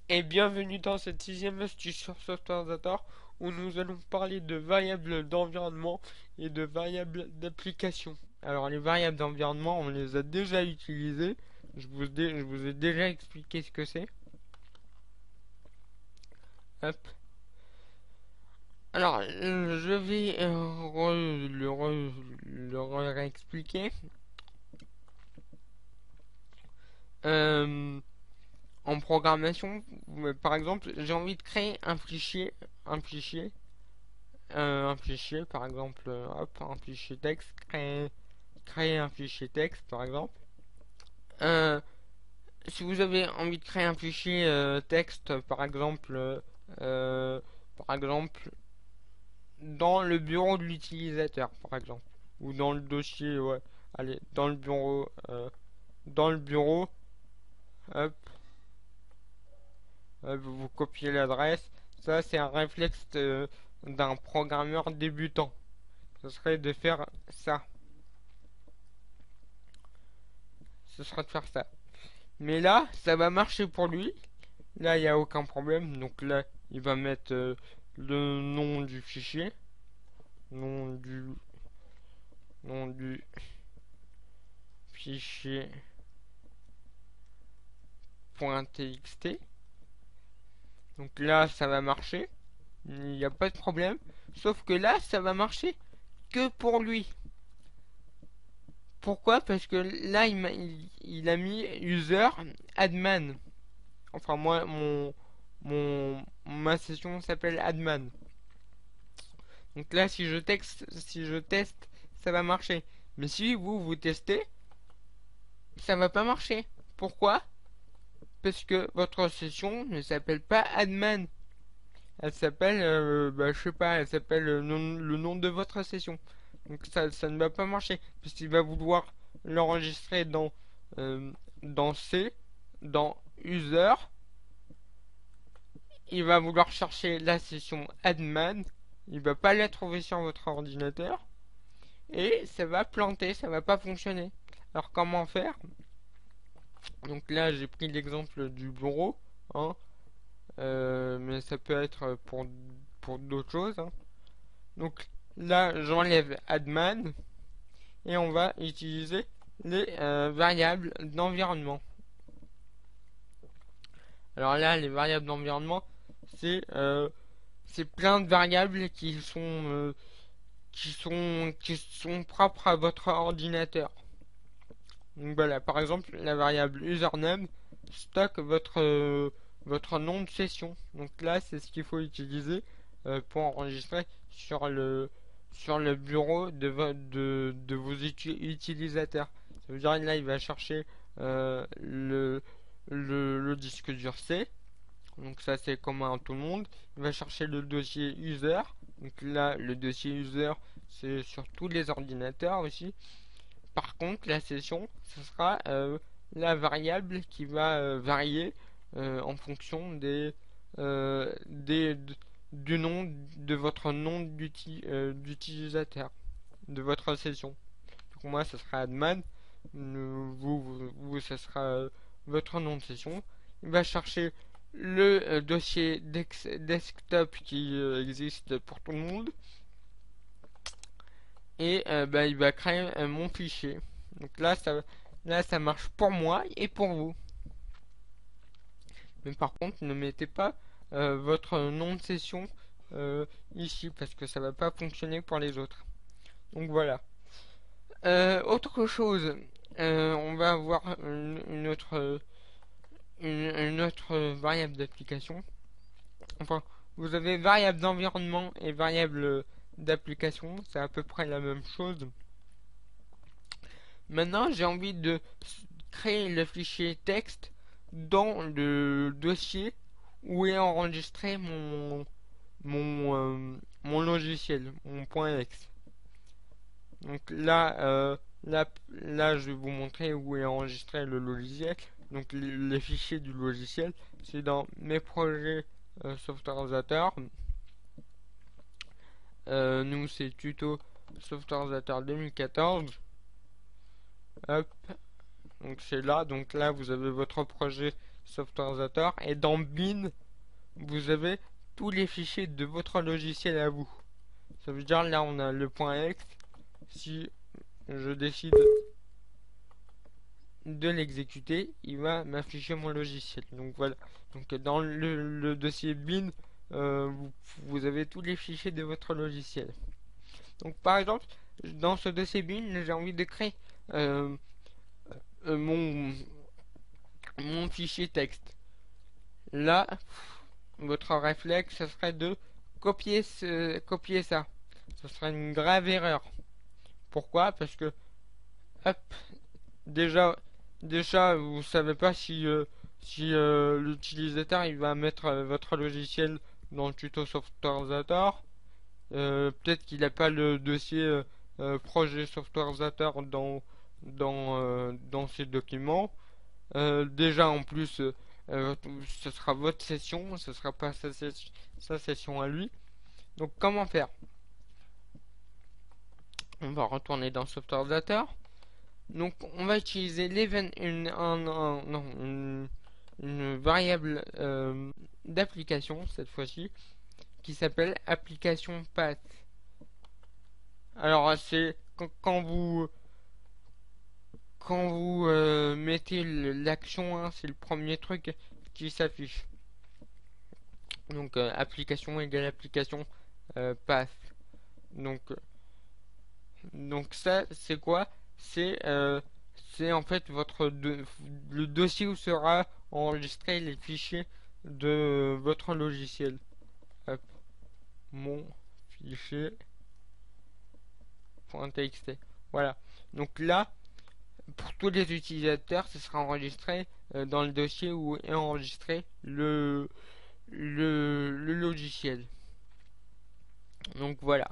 Et bienvenue dans cette sixième astuce sur SoftwareData où nous allons parler de variables d'environnement et de variables d'application. Alors les variables d'environnement, on les a déjà utilisées. Je vous ai déjà expliqué ce que c'est. Hop. Alors je vais le réexpliquer. Euh, En programmation, par exemple, j'ai envie de créer un fichier un fichier, par exemple, hop, un fichier texte, créer un fichier texte, par exemple. Euh, Si vous avez envie de créer un fichier texte, euh, par exemple, dans le bureau de l'utilisateur, par exemple, ou dans le dossier, ouais, allez, dans le bureau, hop, vous copiez l'adresse. Ça, c'est un réflexe d'un programmeur débutant. Ce serait de faire ça. Ce serait de faire ça. Mais là, ça va marcher pour lui. Là, il n'y a aucun problème. Donc là, il va mettre le nom du fichier. Nom du, nom du fichier .txt. Donc là, ça va marcher. Il n'y a pas de problème. Sauf que là, ça va marcher que pour lui. Pourquoi? Parce que là, il a mis user admin. Enfin, moi, ma session s'appelle admin. Donc là, si je teste, ça va marcher. Mais si vous testez, ça va pas marcher. Pourquoi? Parce que votre session ne s'appelle pas admin. Elle s'appelle, je sais pas, elle s'appelle le nom de votre session. Donc ça ne va pas marcher. Puisqu'il va vouloir l'enregistrer euh, dans C, dans user. Il va vouloir chercher la session admin. Il va pas la trouver sur votre ordinateur. Et ça va planter, ça va pas fonctionner. Alors comment faire? Donc là j'ai pris l'exemple du bureau, hein, mais ça peut être pour d'autres choses, hein. Donc là j'enlève admin et on va utiliser les variables d'environnement. Alors là les variables d'environnement c'est plein de variables qui sont propres à votre ordinateur. Donc voilà, par exemple, la variable username stocke votre nom de session. Donc là, c'est ce qu'il faut utiliser pour enregistrer sur le bureau de vos utilisateurs. Ça veut dire là, il va chercher le disque dur C. Donc ça, c'est commun à tout le monde. Il va chercher le dossier user. Donc là, le dossier user, c'est sur tous les ordinateurs aussi. Par contre, la session, ce sera la variable qui va varier en fonction euh, des, du nom de votre nom d'utilisateur, de votre session. Pour moi, ce sera admin. Ce sera votre nom de session. Il va chercher le dossier desktop qui existe pour tout le monde et il va créer mon fichier. Donc là, ça marche pour moi et pour vous. Mais par contre, ne mettez pas votre nom de session ici parce que ça va pas fonctionner pour les autres. Donc voilà. Autre chose, on va avoir une autre variable d'application. Enfin, vous avez variable d'environnement et variable d'application, c'est à peu près la même chose. Maintenant, j'ai envie de créer le fichier texte dans le dossier où est enregistré mon logiciel, mon .exe. Donc là, je vais vous montrer où est enregistré le logiciel. Donc les fichiers du logiciel, c'est dans mes projets SoftwareZator. Nous, c'est tuto SoftwareZator 2014. Hop, donc c'est là. Donc là, vous avez votre projet Softwarezator, et dans bin, vous avez tous les fichiers de votre logiciel à vous. Ça veut dire là on a le .exe. Si je décide de l'exécuter, il va m'afficher mon logiciel. Donc voilà. Donc dans le dossier bin, vous avez tous les fichiers de votre logiciel. Donc par exemple, dans ce dossier bin, j'ai envie de créer euh, mon fichier texte. Là, votre réflexe, ce serait de copier ça. Ce serait une grave erreur. Pourquoi? Parce que, hop, déjà, vous savez pas si l'utilisateur il va mettre votre logiciel dans le tuto Softwarezator. Peut-être qu'il n'a pas le dossier projet Softwarezator dans ses documents. Déjà en plus, ce sera votre session, ce sera pas sa session à lui. Donc comment faire? On va retourner dans Softwarezator. Donc on va utiliser l'event une variable d'application cette fois-ci qui s'appelle application path. Alors c'est quand vous mettez l'action, hein, c'est le premier truc qui s'affiche. Donc application égale application path. Donc ça c'est quoi? C'est en fait le dossier où sera enregistré les fichiers de votre logiciel. Hop, mon fichier.txt. Voilà. Donc là, pour tous les utilisateurs, ce sera enregistré dans le dossier où est enregistré le logiciel. Donc voilà.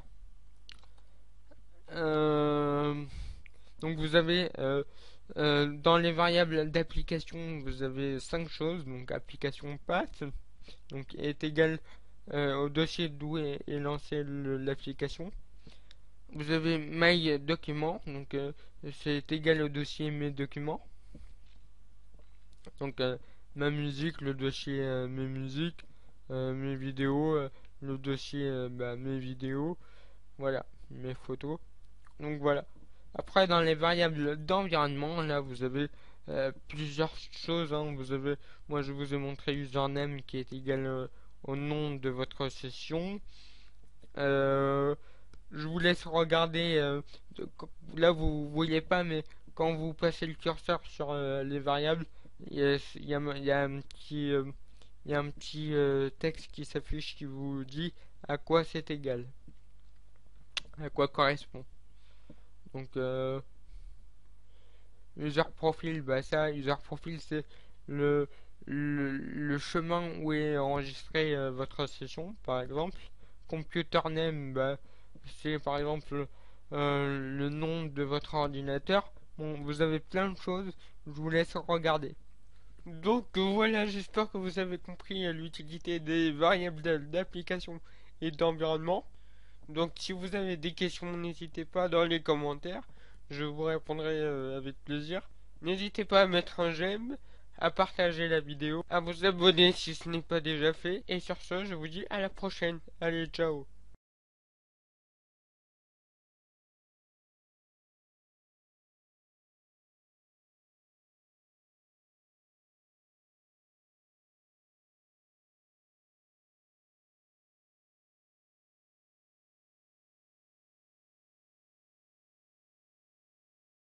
Donc vous avez dans les variables d'application, vous avez 5 choses. Donc application path, donc est égal au dossier d'où est lancé l'application. Vous avez my document, donc c'est égal au dossier mes documents. Donc ma musique, le dossier mes musiques, mes vidéos, le dossier mes vidéos, voilà, mes photos. Donc voilà. Après dans les variables d'environnement, là vous avez plusieurs choses. Hein. Moi je vous ai montré username qui est égal au nom de votre session. Je vous laisse regarder. Là vous voyez pas, mais quand vous passez le curseur sur les variables, il y a un petit texte qui s'affiche qui vous dit à quoi c'est égal, à quoi correspond. Donc user profile, user profile c'est le chemin où est enregistré votre session, par exemple. Computer name, c'est par exemple le nom de votre ordinateur. Bon, vous avez plein de choses, je vous laisse regarder. Donc voilà, j'espère que vous avez compris l'utilité des variables d'application et d'environnement. Donc si vous avez des questions, n'hésitez pas dans les commentaires, je vous répondrai avec plaisir. N'hésitez pas à mettre un j'aime, à partager la vidéo, à vous abonner si ce n'est pas déjà fait. Et sur ce, je vous dis à la prochaine. Allez, ciao.